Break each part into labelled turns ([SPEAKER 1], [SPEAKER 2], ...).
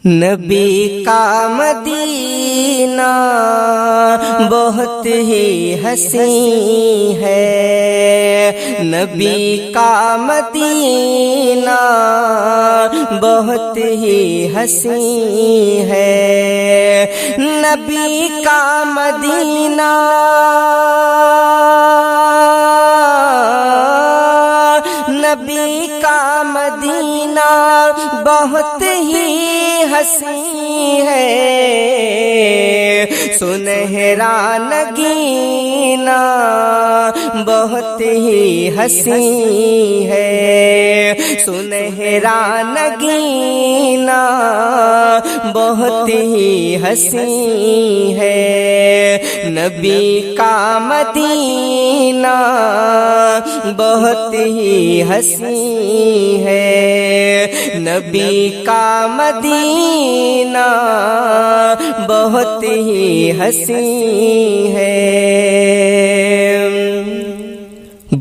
[SPEAKER 1] نبی کا مدینہ بہت ہی حسین ہے، نبی کا مدینہ بہت ہی حسین ہے، نبی کا مدینہ نبی کا مدینہ بہت ہی حسین ہے، سنہرا نگینہ بہت ہی حسین ہے، سنہرا نگینہ بہت ہی حسین ہے، نبی کا مدینہ بہت ہی حسین ہے، نبی کا مدینہ بہت ہی حسین ہے،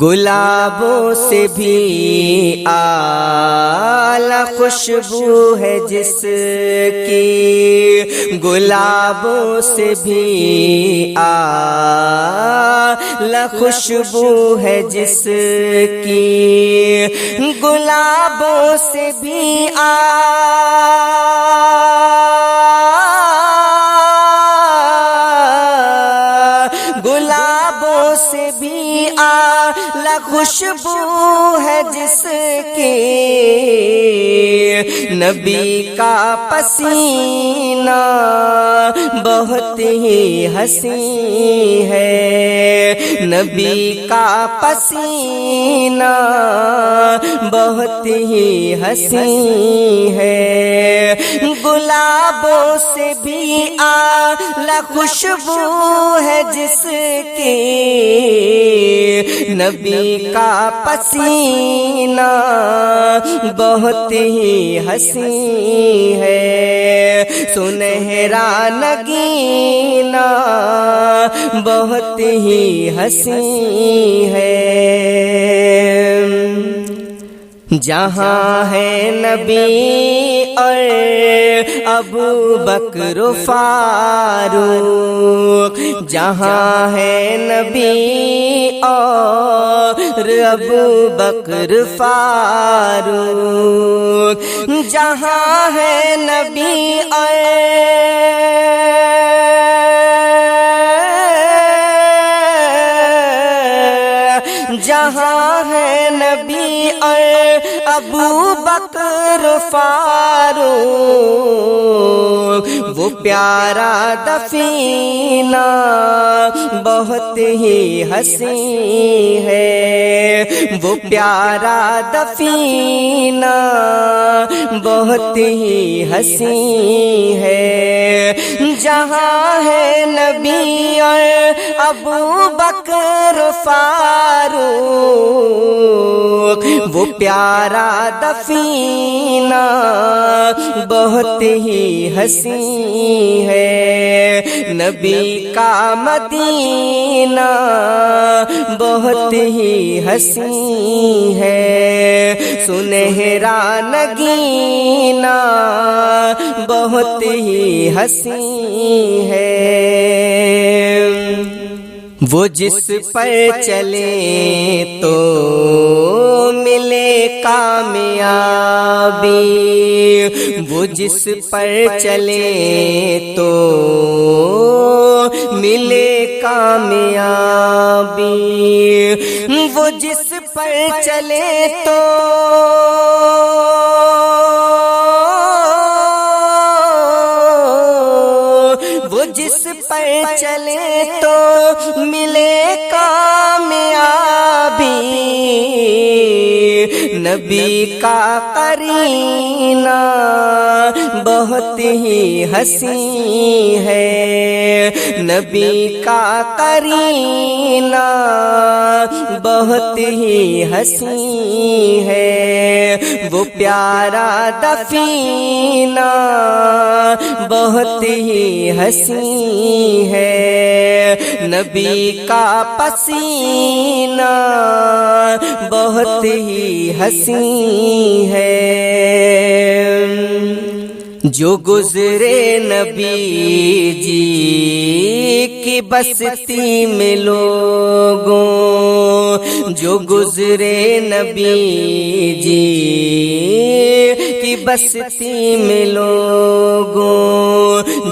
[SPEAKER 1] گلابوں سے بھی اعلیٰ خوشبو ہے جس کی، گلابوں سے بھی اعلیٰ خوشبو ہے جس کی، گلابوں سے بھی گلابوں سے بھی اعلیٰ خوشبو ہے جس کی، نبی کا پسینہ بہت ہی حسین ہے، نبی کا پسینہ بہت ہی حسین ہے، گلابوں سے بھی اعلیٰ خوشبو ہے جس کی، نبی کا پسینہ بہت ہی حسین ہے، سنہرا نگینہ بہت ہی حسین ہے، جہاں ہے نبی اور ابو بکر فاروق، جہاں ہے نبی اور ابو بکر فاروق، جہاں ہے نبی اور جہاں ہے نبی اور ابو بکر فاروق، وہ پیارا دفینہ بہت ہی حسین ہے، وہ پیارا دفینہ بہت ہی حسین ہے، جہاں ہے نبی اور ابو بکر فاروق، وہ پیارا دفینہ بہت ہی حسین ہے، نبی کا مدینہ بہت ہی حسین ہے، سنہرا نگینہ بہت ہی حسین ہے، وہ جس پر چلے تو ملے کامیابی، وہ جس پر چلے تو ملے کامیابی، وہ جس پر چلے تو جس پر چلے تو ملے کامیابی، نبی کا قرینہ بہت ہی حسین ہے، نبی کا قرینہ بہت ہی حسین ہے، وہ پیارا دفینہ بہت ہی حسین ہے، نبی کا پسینہ بہت ہی حسین ہے، جو گزرے نبی جی کی بستی میں لوگوں، جو گزرے نبی جی کی بستی میں لوگوں،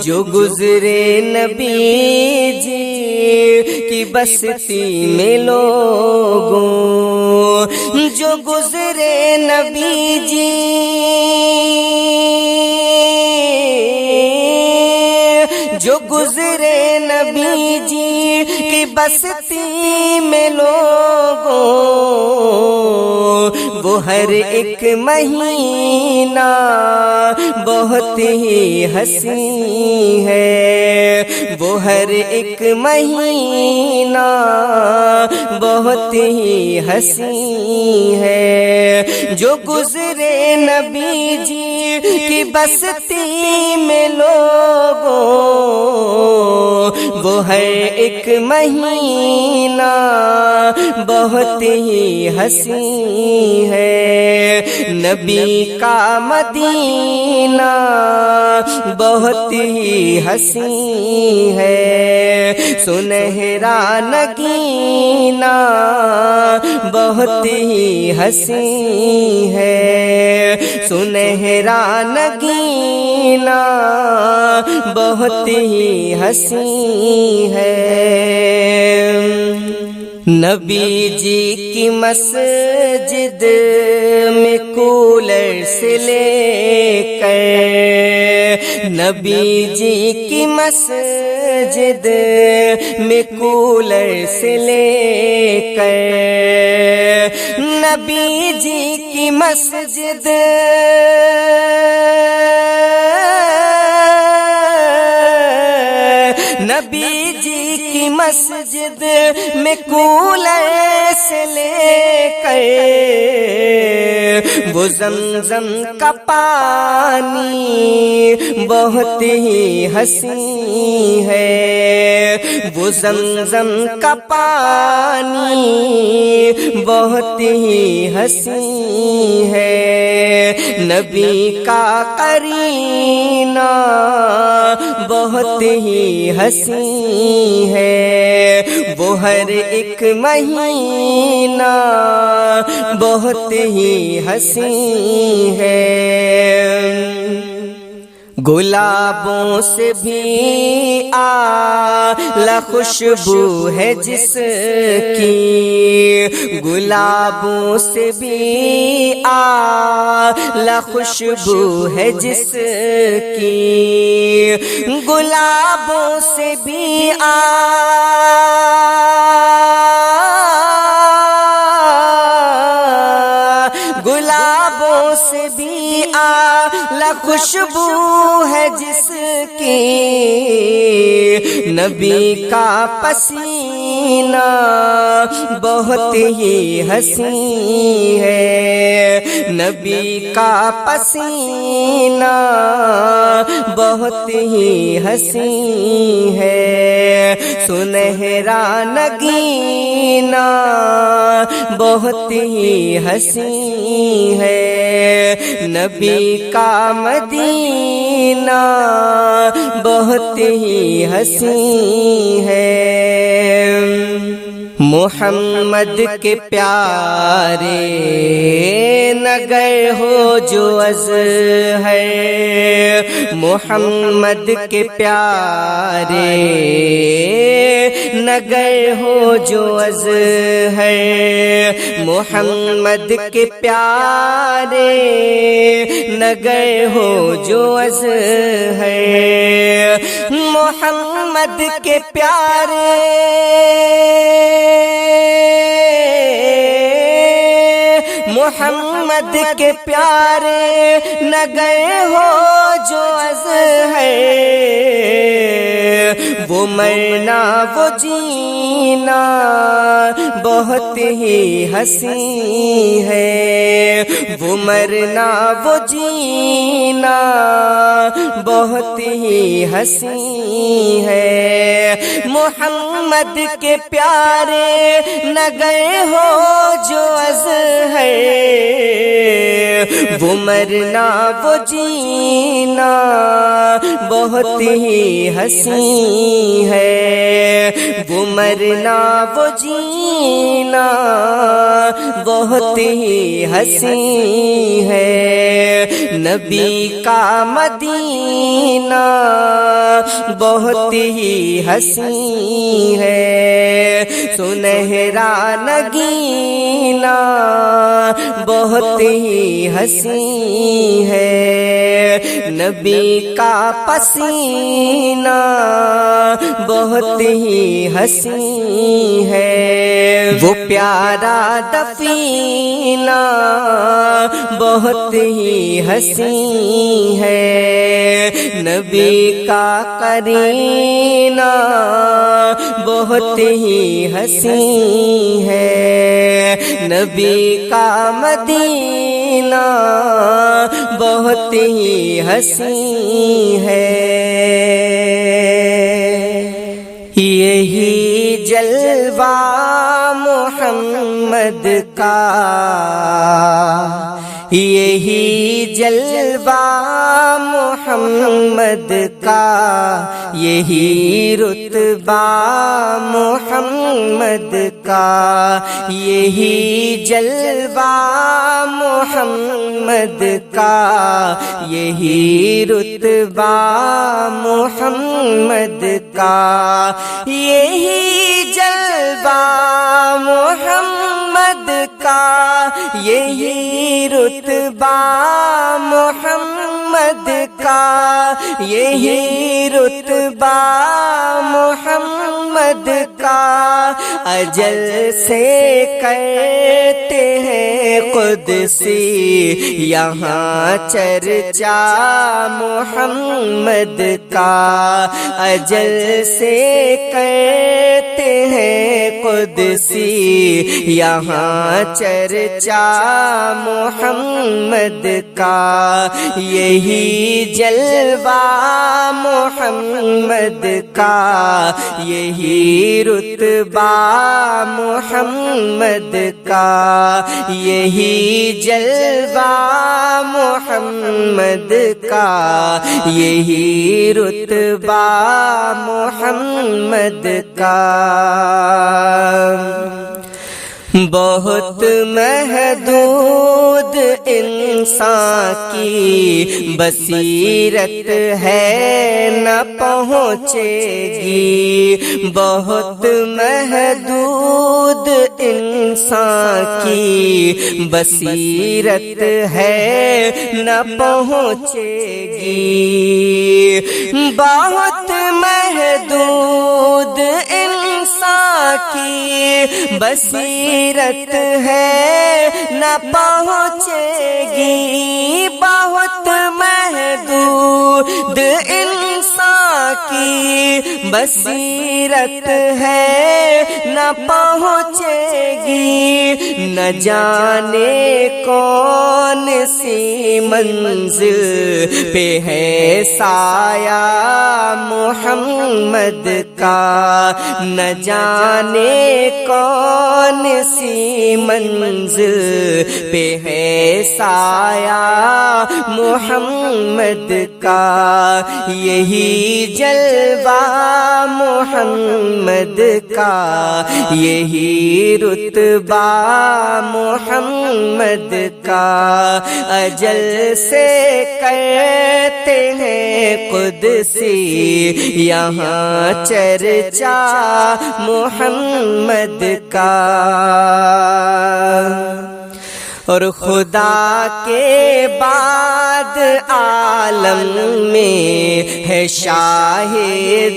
[SPEAKER 1] جو گزرے نبی جی کی بستی میں لوگوں، جو گزرے نبی جی جو گزرے نبی جی کی بستی میں لوگوں، وہ ہر ایک مہینہ بہت ہی حسین ہے، وہ ہر ایک مہینہ بہت ہی حسین ہے، جو گزرے نبی جی کی بستی میں لوگوں، وہ ہے ایک مہینہ بہت ہی حسین ہے، نبی کا مدینہ بہت ہی حسین ہے، سنہرا نگینہ بہت ہی حسین ہے، سنہرا نگینہ بہت ہی حسین ہے، نبی جی کی مسجد میں کولر سے لے کر، نبی جی کی مسجد میں کولر سے لے کر، نبی جی کی مسجد نبی جی کی مسجد میں کولر سے لے کر، وہ زمزم کا پانی بہت ہی حسین ہے، وہ زمزم کا پانی بہت ہی حسین ہے، نبی کا قرینہ بہت ہی حسین ہے، وہ ہر ایک مہینہ بہت ہی حسین ہے، گلابوں سے بھی اعلیٰ خوشبو ہے جس کی، گلابوں سے بھی اعلیٰ خوشبو ہے جس کی، گلابوں سے بھی گلابوں سے بھی اعلیٰ خوشبو ہے جس کی، نبی کا پسینہ بہت ہی حسین ہے، نبی کا پسینہ بہت ہی حسین ہے، سنہرا نگینہ بہت ہی حسین ہے، نبی کا مدینہ بہت ہی حسین ہے، محمد کے پیارے نگر ہو جو ازہر، محمد کے پیارے نگر ہو جو ازہر، محمد کے پیارے نگر ہو جو ازہر، محمد کے پیارے محمد کے پیارے نگر ہو جو ازہر، وہ مرنا وہ جینا بہت ہی حسین ہے، وہ مرنا وہ جینا بہت ہی حسین ہے، محمد کے پیارے نگر ہو جو ازہر، وہ مرنا وہ جینا بہت ہی حسین ہے، وہ مرنا وہ جینا بہت ہی حسین ہے، نبی کا مدینہ بہت ہی حسین ہے، سنہرا نگینہ بہت ہی حسین ہے، نبی کا پسینہ بہت ہی حسین ہے، وہ پیارا دفینہ بہت ہی حسین ہے، نبی کا قرینہ بہت ہی حسین ہے، نبی کا مدینہ بہت ہی حسین ہے، یہی جلوہ محمد کا، یہی جلوہ محمد کا، یہی رتبہ محمد کا، یہی جلوہ محمد کا، یہی رتبہ محمد کا، یہی جلوہ محمد کا، یہی رتبہ محمد کا، یہی رتبہ محمد کا، اجل سے کرتے ہیں قدسی یہاں چرچا محمد کا، اجل سے کرتے ہیں قدسی یہاں چرچا محمد کا، یہی جلوہ محمد کا، یہی رتبہ محمد کا، یہی جلوہ محمد کا، یہی رتبہ محمد کا، بہت محدود انسان کی بصیرت ہے نہ پہنچے گی، بہت محدود انسان کی بصیرت ہے نہ پہنچے گی، بہت محدود انسان کی بصیرت ہے نہ پہنچے گی، بہت محدود انسان کی بصیرت ہے نہ پہنچے گی، نہ جانے کون سی منزل پہ ہے سایہ محمد کا، نہ جانے کون سی منزل پہ ہے سایہ محمد کا، یہی جلوہ محمد کا، یہی رتبہ محمد کا، اجل سے کرتے ہیں قدسی یہاں چرچا محمد کا، اور خدا کے بعد عالم میں ہے شاہ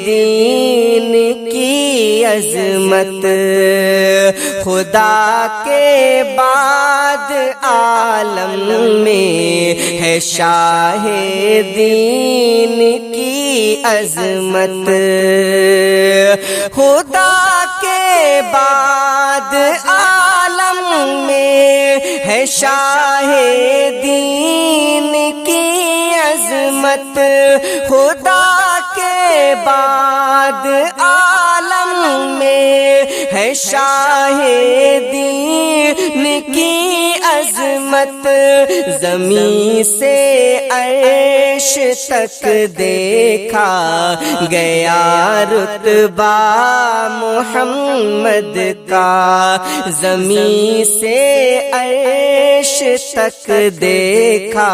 [SPEAKER 1] دین کی عظمت، خدا کے بعد عالم میں ہے شاہ دین کی عظمت، خدا کے بعد عالم میں ہے شاہ دین کی عظمت، خدا کے بعد عالم میں ہے شاہ دین کی عظمت، زمین سے عرش تک دیکھا گیا رتبہ محمد کا، زمین سے عرش تک دیکھا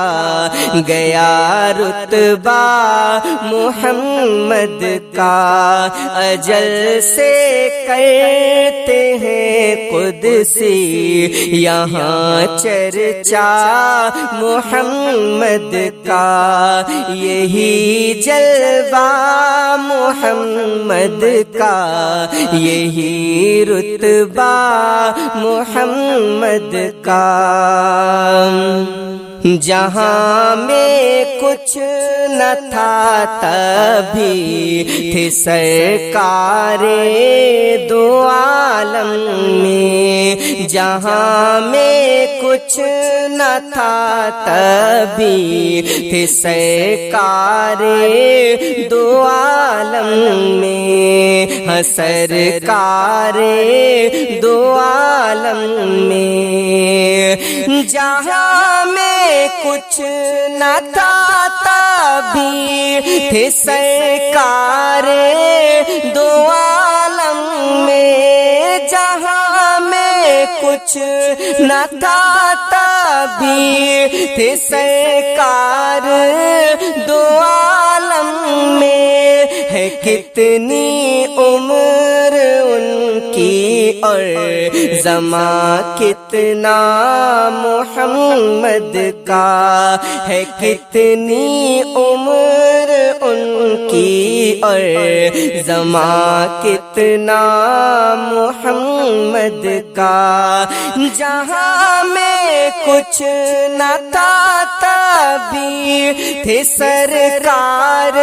[SPEAKER 1] گیا رتبہ محمد کا، اجل سے کرتے ہیں قدسی یہاں چرچا محمد کا، یہی جلوہ محمد کا، یہی رتبہ محمد کا، جہاں میں کچھ نہ تھا تبھی تھے سرکار دو عالم میں، جہاں میں کچھ نہ تھا تبھی تھے سرکار دو عالم میں، ہاں سرکار دو عالم میں، جہاں میں کچھ نہ تھا تبھی تھے سرکار دو عالم میں، جہاں میں کچھ نہ تھا تبھی تھے سرکار دو عالم میں، ہے کتنی عمر ان کی اور زمان کتنا محمد کا، ہے کتنی عمر ان کی اور زمان کتنا محمد کا، جہاں میں کچھ نہ تھا تبھی تھے سرکار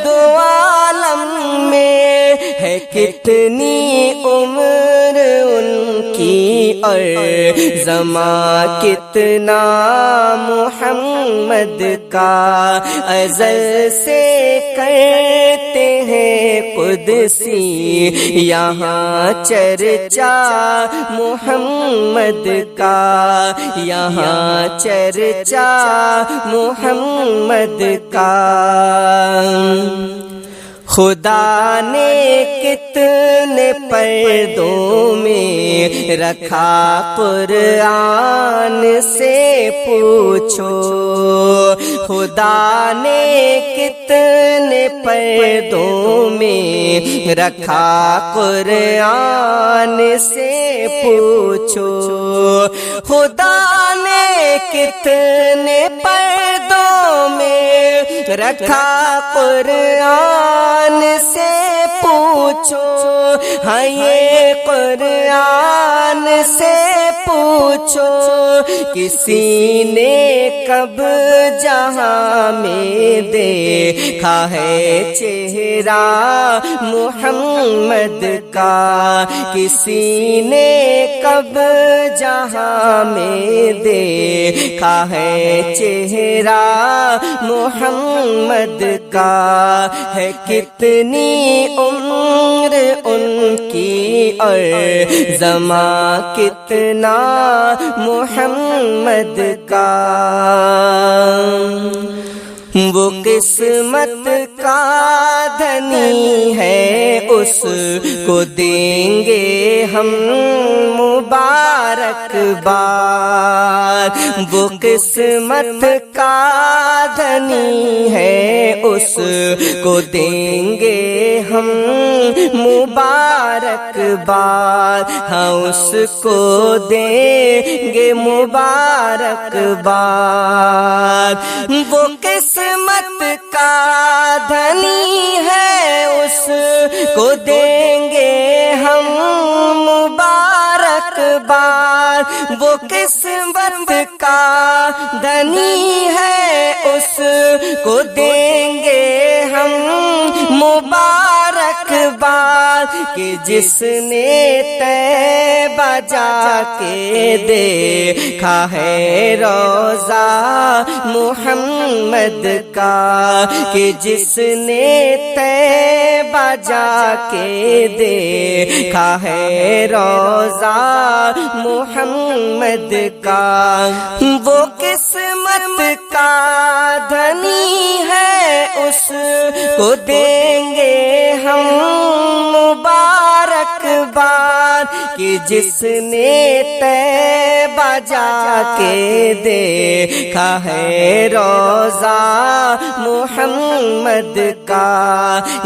[SPEAKER 1] دو عالم میں، ہے کتنی عمر ان کی اور زمان کتنا محمد کا، ازل سے کرتے ہیں قدسی یہاں چرچا محمد کا، یہاں چرچا محمد کا، خدا نے کتنے پردوں میں رکھا قرآن سے پوچھو، خدا نے کتنے پردوں میں رکھا قرآن سے پوچھو، خدا نے کتنے پردوں میں رکھا قرآن سے پوچھو، ہاں یہ قرآن سے پوچھو، کسی نے کب جہاں میں دیکھا ہے چہرہ محمد کا، کسی نے کب جہاں میں دیکھا ہے چہرہ محمد کا، ہے کتنی عمر ان کی اور زمان کتنا محمد کا، وہ قسمت کا دھنی ہے اس کو دیں گے ہم مبارک باد، وہ قسمت کا دھنی ہے اس کو دیں گے ہم مبارک باد، ہاں اس کو دیں گے مبارک باد، وہ قسمت کا دھنی ہے اس کو دیں گے ہم مبارک باد، وہ قسمت کا دھنی ہے اس کو دیں گے ہم مبارک باد، کہ جس نے طیبہ جا کے دیکھا ہے روضہ محمد کا، کہ جس نے طیبہ بجا کے دیکھا ہے روضہ محمد کا، وہ قسمت کا دھنی ہے، اس کو دیں گے ہم مبارکباد کہ جس نے طیبہ جا کے دیکھا ہے روضہ محمد کا،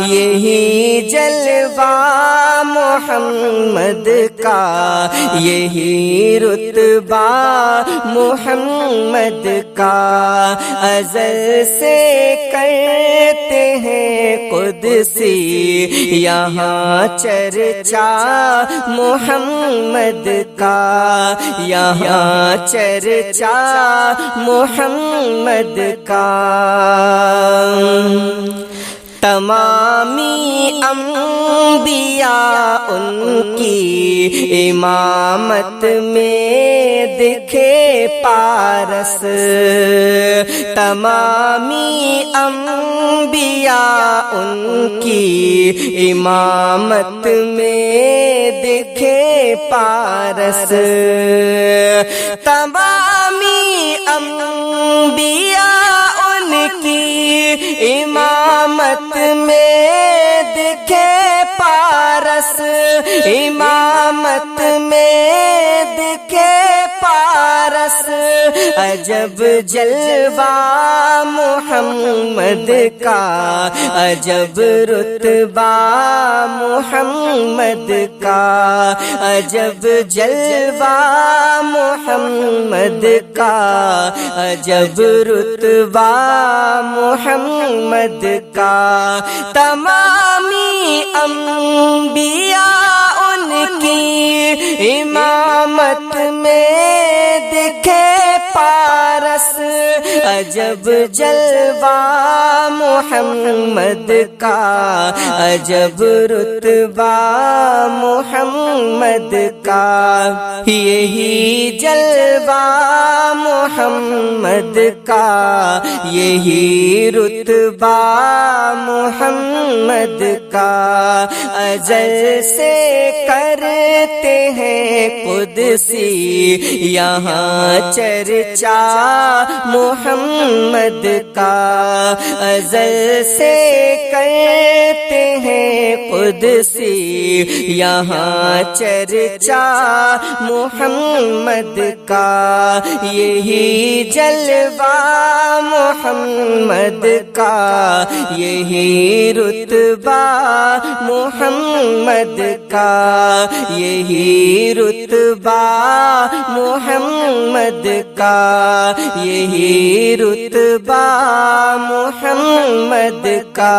[SPEAKER 1] یہی جلوہ محمد کا، یہی رتبہ محمد کا، ازل سے کرتے ہیں قدسی یہاں چرچا محمد کا، یہاں چرچا محمد کا۔ تمامی انبیاء ان کی امامت میں دکھے پارس، تمامی انبیاء ان کی امامت میں دکھے پارس، تمامی انبیاء ان کی امامت میں دکھے پارس، امامت میں دکھے پارس، عجب جلوہ محمد کا، عجب رتبہ محمد کا، عجب جلوہ محمد کا، عجب رتبہ محمد کا۔ تمامی انبیاء ان کی امامت میں دکھے پارس، عجب جلوہ محمد کا، عجب رتبہ محمد کا، یہی جلوہ محمد کا، یہی رتبہ محمد کا، ازل سے کرتے ہیں قدسی یہاں چرچا محمد کا، ازل سے کرتے ہیں قدسی یہاں چرچا محمد کا، یہی جلوہ محمد کا، یہی رتبہ محمد کا، یہی رتبہ محمد کا، یہی رتبہ محمد کا۔